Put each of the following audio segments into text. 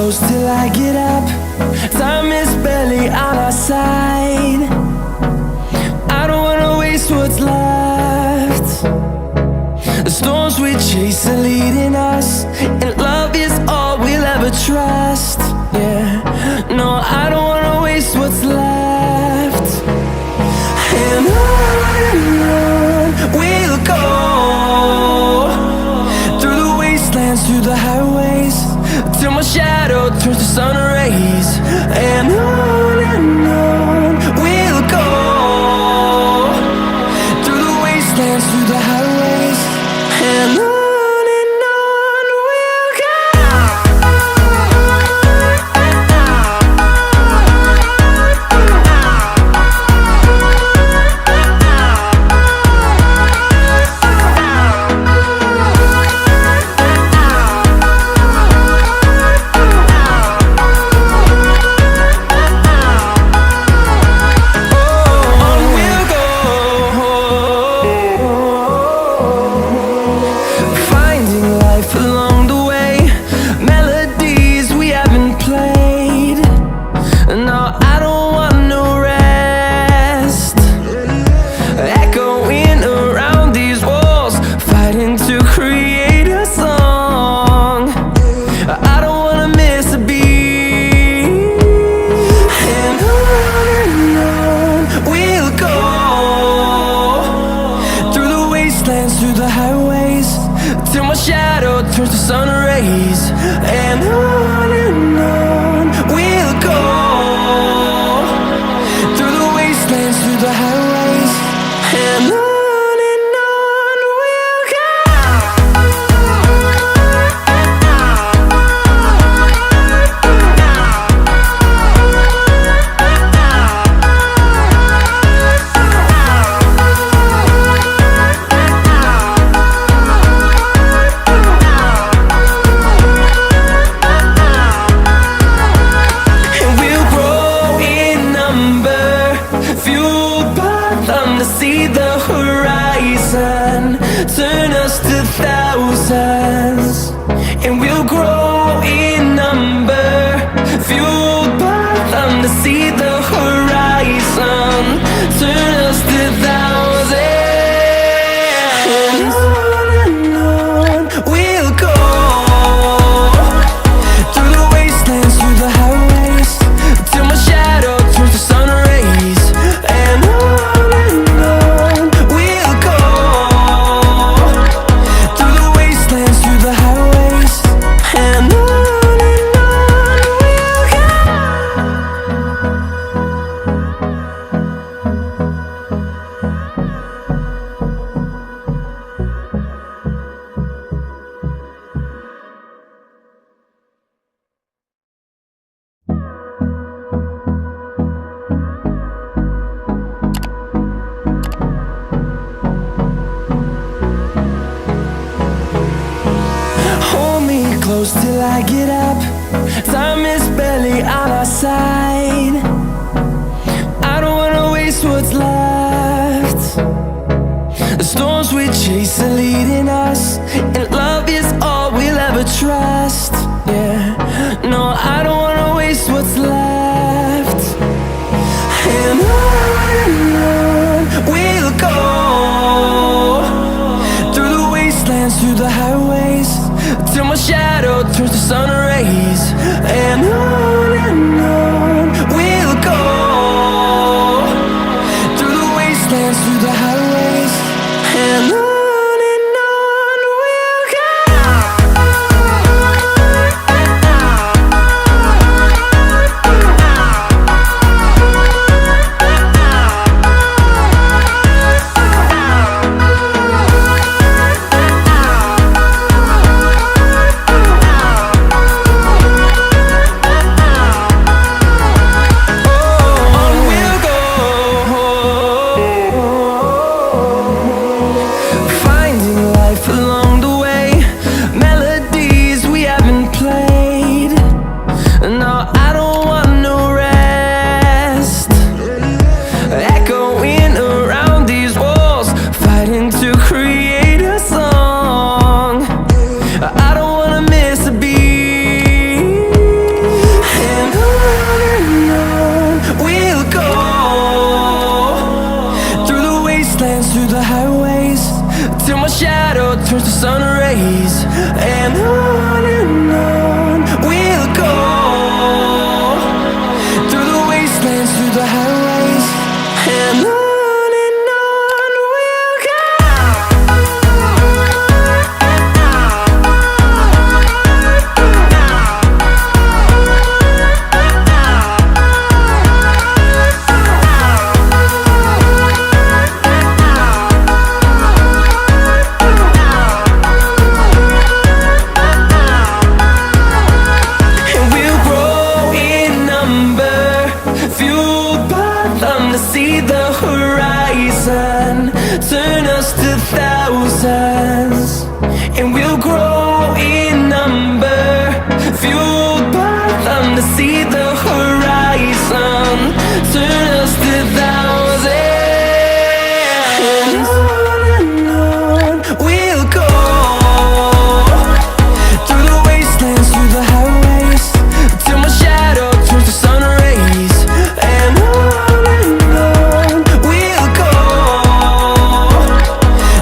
close till I get up. Time is barely on our side. I don't wanna waste what's left. The storms we chase are leading us, and love is all we'll ever trust. Yeah, no, I don't wanna waste what's left. And on we'll go, through the wastelands, through the highways, till my shadow turns to sun rays. And on we'll go, through the wastelands, through the highways, and on. Through the highways, till my shadow turns to sun rays. And on we'll go, through the wastelands, through the highways, and on we'll go. See the horizon turn us to thousands, and we'll grow in number, fueled by them. To see the horizon turn us to thousands, and on we'll go, through the wastelands, through the highways, till my shadow turns to sun rays. And close till I get up. Time is barely on our side. I don't wanna waste what's left. The storms we chase are leading us, and love is all we'll ever trust. Yeah, no, I don't wanna waste what's left. And on we'll go, through the wastelands, through the highways, till my shadow turns to sun rays. And on we'll them to see the horizon. Turn us to thousands, and we'll grow in number. Fueled by them to see the horizon. Turn us to thousands, and on we'll go. Through the wastelands, through the highways, till my shadow turns to sun rays. And on we'll go.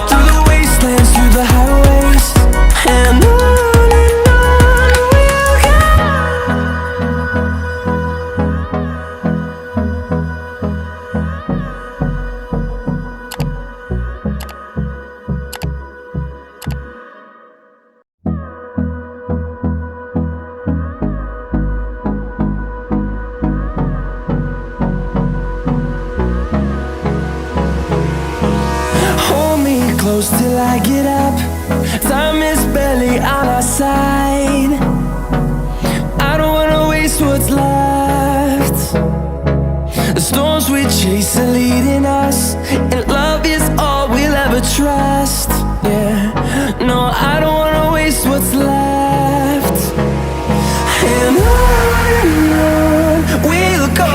Through the wastelands, through the highways, and on we'll go. Hold me close till I get up. Time is barely on our side. I don't wanna waste what's left. The storms we chase are leading us, and love is all we'll ever trust. Yeah, no, I don't wanna waste what's left. And on we'll go.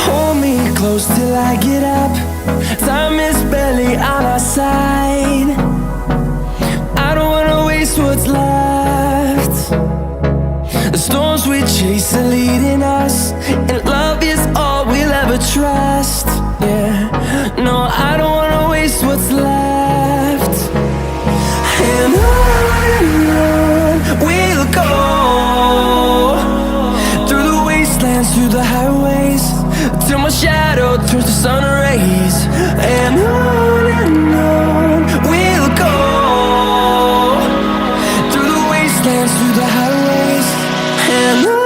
Hold me close till I get up. Time is barely on our side. I don't wanna waste what's left. The storms we chase are leading us, and love is all we'll ever trust. Yeah, no, I don't wanna waste what's left. And on we'll go. Through the wastelands, through the highways, till my shadow turns to sun rays. And on we'll go. Through the wastelands, through the highways, and on.